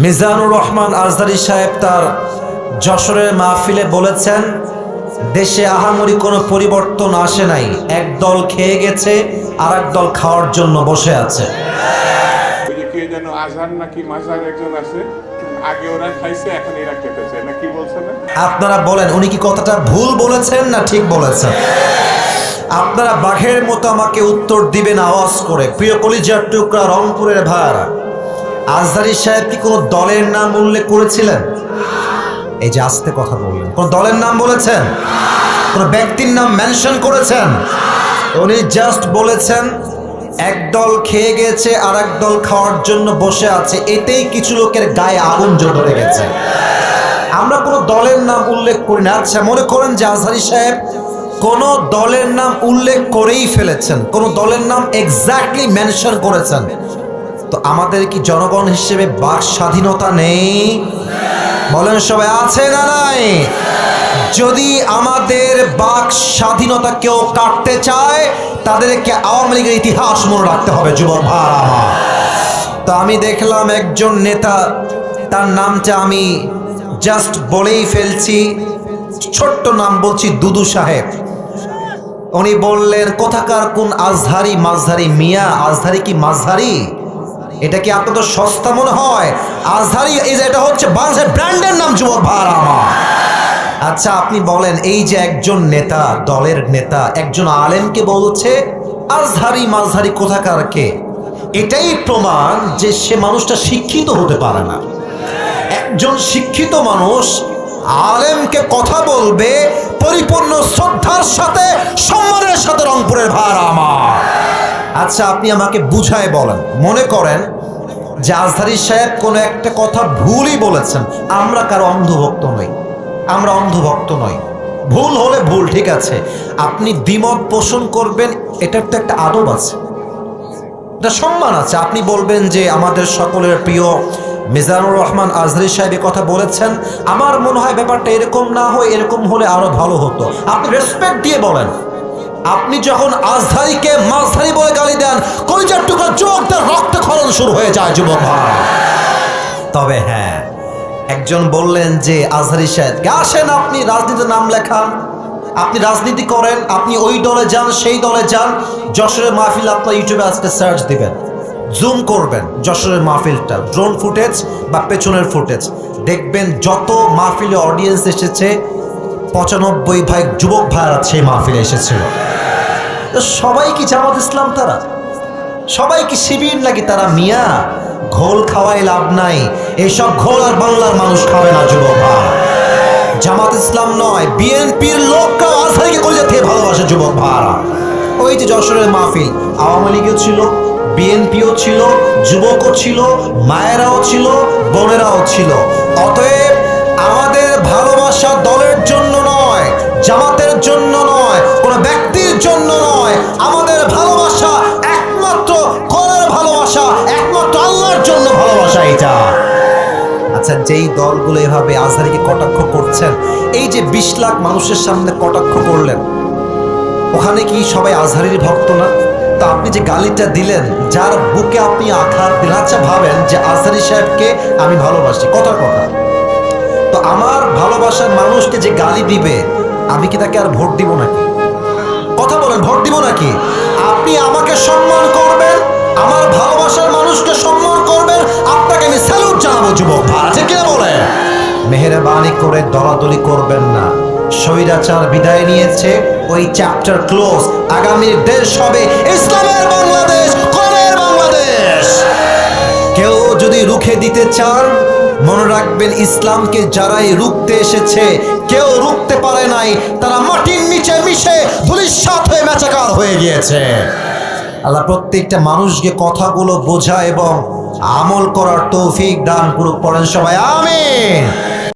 মিজানুর রহমান আজহারী সাহেব তার যশোরের মাহফিলে বলেছেন, দেশে আহামরি কোনো পরিবর্তন আসে নাই, এক দল খেয়ে গেছে আর এক দল খাওয়ার জন্য বসে আছে। কে যেন আজহার নাকি মাজার একজন আছে, আগে ওরা খাইছে এখন এরা খেতেছে নাকি বলছে না? আপনারা বলেন উনি কি কথাটা ভুল বলেছেন না ঠিক বলেছেন? আপনারা বাঘের মতো আমাকে উত্তর দিবেন আওয়াজ করে। প্রিয় কলিজার টুকরা রংপুরের ভাইরা, আজহারী সাহেব কি কোনো দলের নাম উল্লেখ করেছিলেন? এই যে আস্তে কথা বললেন, কোন দলের নাম বলেছেন? কোন ব্যক্তির নাম মেনশন করেছেন? উনি জাস্ট বলেছেন এক দল খেয়ে গেছে আর এক দল খাওয়ার জন্য বসে আছে, এতেই কিছু লোকের গায়ে আগুন জ্বলে গেছে। আমরা কোনো দলের নাম উল্লেখ করি না। আচ্ছা, মনে করেন যে আজহারী সাহেব কোন দলের নাম উল্লেখ করেই ফেলেছেন, কোন দলের নাম এক্স্যাক্টলি মেনশন করেছেন, তো আমাদের কি জনগণ হিসেবে বাক স্বাধীনতা নেই? বলেন সবাই, আছে না নাই? যদি আমাদের বাক স্বাধীনতা কেউ কাটতে চায়, তাদেরকে আওয়ামী লীগের ইতিহাস মনে রাখতে হবে। যুবক ভাইরা, তো আমি দেখলাম একজন নেতা, তার নামটা আমি জাস্ট বলেই ফেলছি, ছোট্ট নাম বলছি, দুদু সাহেব। উনি বললেন কোথাকার কোন আজহারি মাঝহারি মিয়া, আজহারি কি মাঝহারি? এটা কি আপনাদের সস্তা মনে হয়? আজহারি এটা হচ্ছে বাংলাদেশের ব্র্যান্ডের নাম। যুবক ভাইরা আমার, আচ্ছা আপনি বলেন, এই যে একজন নেতা, দলের নেতা একজন আলেমকে বলছে আজহারি মাঝহারি কোথাকার কে, এটাই প্রমাণ যে সে মানুষটা শিক্ষিত হতে পারে না। একজন শিক্ষিত মানুষ আলেমকে কথা বলবে পরিপূর্ণ শ্রদ্ধার সাথে, সম্মানের সাথে। রংপুরের ভাইরা আমার, আচ্ছা আপনি আমাকে বুঝায় বলেন, মনে করেন যে আজহারী সাহেব কোনো একটা কথা ভুলই বলেছেন, আমরা কারো অন্ধভক্ত নই, আমরা অন্ধভক্ত নই, ভুল হলে ভুল, ঠিক আছে, আপনি দ্বিমত পোষণ করবেন, এটার তো একটা আদব আছে, এটা সম্মান আছে। আপনি বলবেন যে আমাদের সকলের প্রিয় মিজানুর রহমান আজহারী সাহেব কথা বলেছেন, আমার মনে হয় ব্যাপারটা এরকম না হয়, এরকম হলে আরো ভালো হতো। আপনি রেসপেক্ট দিয়ে বলেন। আপনি যখন আজহারীকে মাঝহারি বলে গালি দেন, কলিজার টুকরা চোখ দিয়ে রক্তক্ষরণ শুরু হয়ে যায়। যুবক ভাই, তবে হ্যাঁ, একজন বললেন যে আজহারী সাহেব আসেন, আপনি রাজনীতিতে নাম লেখান, আপনি রাজনীতি করেন, আপনি ওই দলে যান, সেই দলে যান। যশোরের মাহফিল আপনার ইউটিউবে আজকে সার্চ দিবেন, জুম করবেন যশোরের মাহফিলটা, ড্রোন ফুটেজ বা পেছনের ফুটেজ দেখবেন, যত মাহফিলে অডিয়েন্স এসেছে 95 যুবক ভাইরা সেই মাহফিলে এসেছিল। সবাই কি জামাত ইসলাম? তারা সবাই কি শিবির নাকি? তারা মিয়া, ঘোল খাওয়াই লাভ নাই, এইসব ঘোল আর বাংলার মানুষ খাবে না। যুবক ভাই, জামাত ইসলাম নয়, বিএনপির লোকরা আজহারীকে কলিজা থেকে ভালোবাসে। যুবক ভাইরা, ওই যে যশোরের মাহফিল, আওয়ামী লীগও ছিল, বিএনপিও ছিল, যুবকও ছিল, মায়েরাও ছিল, বোনেরাও ছিল। অতএব আমাদের ভালোবাসা দলের জন্য নয়, জামাতের জন্য নয়, কোন ব্যক্তির জন্য নয়, আমাদের ভালোবাসা একমাত্র কোরআনের ভালোবাসা, একমাত্র আল্লাহর জন্য ভালোবাসা। এটা আচ্ছা, যেই দলগুলো এভাবে আজহারীকে কটাক্ষ করছেন, এই যে 20 লাখ মানুষের সামনে কটাক্ষ করলেন, ওখানে কি সবাই আজহারীর ভক্ত না? তো আপনি যে গালিটা দিলেন, যার বুকে আপনি আঘাত দিলেন, আচ্ছা ভাবেন যে আজহারী সাহেবকে আমি ভালোবাসি, কথার কথা, তো আমার ভালোবাসার মানুষকে যে গালি দিবে, আমি কি তাকে আর ভোট দিব নাকি? কথা বলেন, ভোট দিব নাকি? আপনি আমাকে সম্মান করবেন, আমার ভালোবাসার মানুষকে সম্মান করবেন, আপনাকে আমি স্যালুট জানাবো। যুবক ভাই, ঠিক কিনা বলেন? মেহেরবানি করে দলাদলি করবেন না। স্বৈরাচার বিদায় নিয়েছে, ওই চ্যাপ্টার ক্লোজ। আগামীর দেশ হবে ইসলামের বাংলাদেশ, কোরআনের বাংলাদেশ। কেউ যদি রুখে দিতে চান, মনে রাখবেন ইসলামকে যারাই রুখতে এসেছে, কেউ রুখতে পারে নাই, তারা মাটির নিচে মিশে ধূলিসাৎ হয়ে মেচাকার হয়ে গিয়েছে। আল্লাহ প্রত্যেকটা মানুষকে কথাগুলো বোঝা এবং আমল করার তৌফিক দান করুক। পড়েন সবাই আমিন।